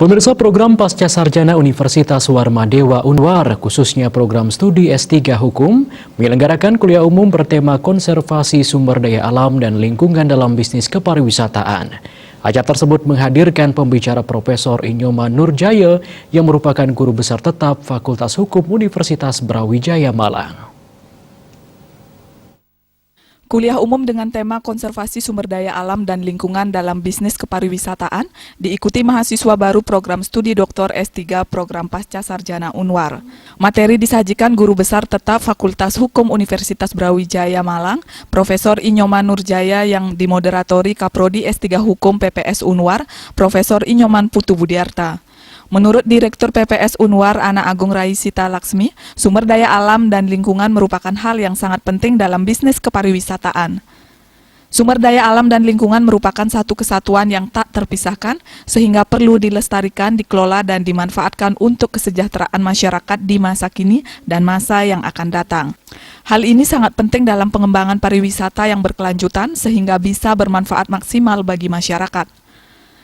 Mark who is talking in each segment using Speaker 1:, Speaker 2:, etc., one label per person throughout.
Speaker 1: Pemirsa, program Pasca Sarjana Universitas Warmadewa Unwar, khususnya program studi S3 Hukum, menyelenggarakan kuliah umum bertema konservasi sumber daya alam dan lingkungan dalam bisnis kepariwisataan. Acara tersebut menghadirkan pembicara Profesor Inyoman Nurjaya yang merupakan guru besar tetap Fakultas Hukum Universitas Brawijaya Malang.
Speaker 2: Kuliah umum dengan tema konservasi sumber daya alam dan lingkungan dalam bisnis kepariwisataan diikuti mahasiswa baru program studi Dr. S3 program Pasca Sarjana Unwar. Materi disajikan guru besar tetap Fakultas Hukum Universitas Brawijaya Malang, Profesor Inyoman Nurjaya yang dimoderatori Kaprodi S3 Hukum PPS Unwar, Profesor Inyoman Putu Budiarta. Menurut Direktur PPS Unwar Ana Agung Raisita Laksmi, sumber daya alam dan lingkungan merupakan hal yang sangat penting dalam bisnis kepariwisataan. Sumber daya alam dan lingkungan merupakan satu kesatuan yang tak terpisahkan, sehingga perlu dilestarikan, dikelola, dan dimanfaatkan untuk kesejahteraan masyarakat di masa kini dan masa yang akan datang. Hal ini sangat penting dalam pengembangan pariwisata yang berkelanjutan, sehingga bisa bermanfaat maksimal bagi masyarakat.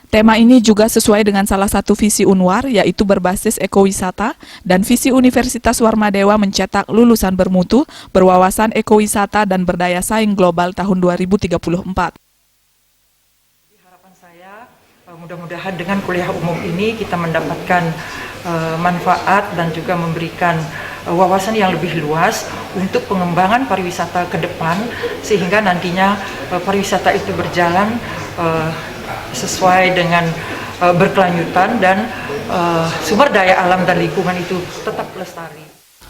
Speaker 2: Tema ini juga sesuai dengan salah satu visi Unwar, yaitu berbasis ekowisata, dan visi Universitas Warmadewa mencetak lulusan bermutu, berwawasan ekowisata, dan berdaya saing global tahun 2034.
Speaker 3: Harapan saya, mudah-mudahan dengan kuliah umum ini kita mendapatkan manfaat dan juga memberikan wawasan yang lebih luas untuk pengembangan pariwisata ke depan, sehingga nantinya pariwisata itu berjalan sesuai dengan berkelanjutan dan sumber daya alam dan lingkungan itu tetap lestari.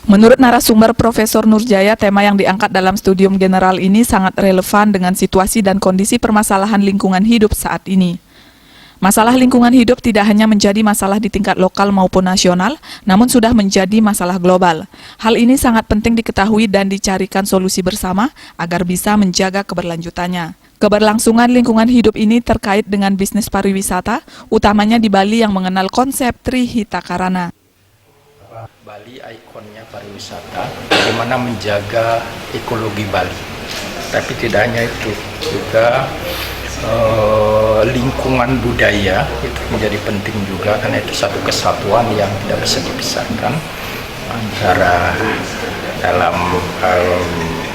Speaker 2: Menurut narasumber Profesor Nurjaya, tema yang diangkat dalam studium general ini sangat relevan dengan situasi dan kondisi permasalahan lingkungan hidup saat ini. Masalah lingkungan hidup tidak hanya menjadi masalah di tingkat lokal maupun nasional, namun sudah menjadi masalah global. Hal ini sangat penting diketahui dan dicarikan solusi bersama agar bisa menjaga keberlanjutannya. Keberlangsungan lingkungan hidup ini terkait dengan bisnis pariwisata, utamanya di Bali yang mengenal konsep Trihita Karana.
Speaker 4: Bali ikonnya pariwisata, bagaimana menjaga ekologi Bali. Tapi tidak hanya itu, juga lingkungan budaya itu menjadi penting juga, karena itu satu kesatuan yang tidak bisa dipisahkan antara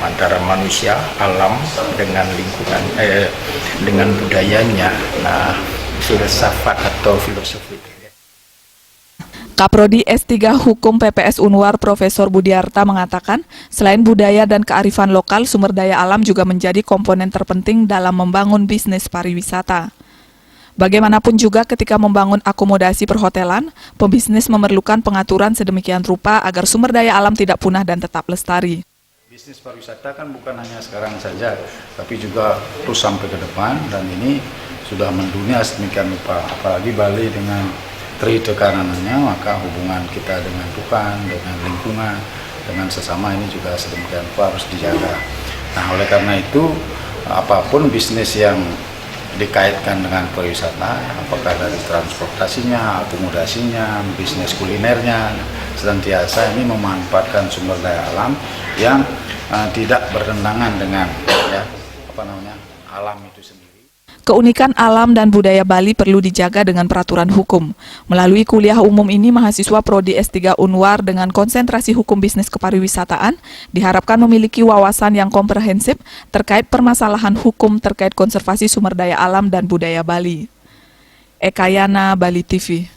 Speaker 4: antara manusia, alam dengan lingkungan, dengan budayanya. Nah, filsafat atau filosofi.
Speaker 2: Kaprodi S3 Hukum PPS Unwar Profesor Budiarta mengatakan, selain budaya dan kearifan lokal, sumber daya alam juga menjadi komponen terpenting dalam membangun bisnis pariwisata. Bagaimanapun juga ketika membangun akomodasi perhotelan, pembisnis memerlukan pengaturan sedemikian rupa agar sumber daya alam tidak punah dan tetap lestari.
Speaker 5: Bisnis pariwisata kan bukan hanya sekarang saja, tapi juga terus sampai ke depan, dan ini sudah mendunia sedemikian rupa. Apalagi Bali dengan Trihita Karananya, maka hubungan kita dengan Tuhan, dengan lingkungan, dengan sesama ini juga sedemikian rupa harus dijaga. Nah, oleh karena itu, apapun bisnis yang dikaitkan dengan pariwisata, apakah dari transportasinya, akomodasinya, bisnis kulinernya, senantiasa ini memanfaatkan sumber daya alam yang tidak bertentangan dengan alam itu sendiri.
Speaker 2: Keunikan alam dan budaya Bali perlu dijaga dengan peraturan hukum. Melalui kuliah umum ini, mahasiswa Prodi S3 Unwar dengan konsentrasi hukum bisnis kepariwisataan diharapkan memiliki wawasan yang komprehensif terkait permasalahan hukum terkait konservasi sumber daya alam dan budaya Bali. Ekayana, Bali TV.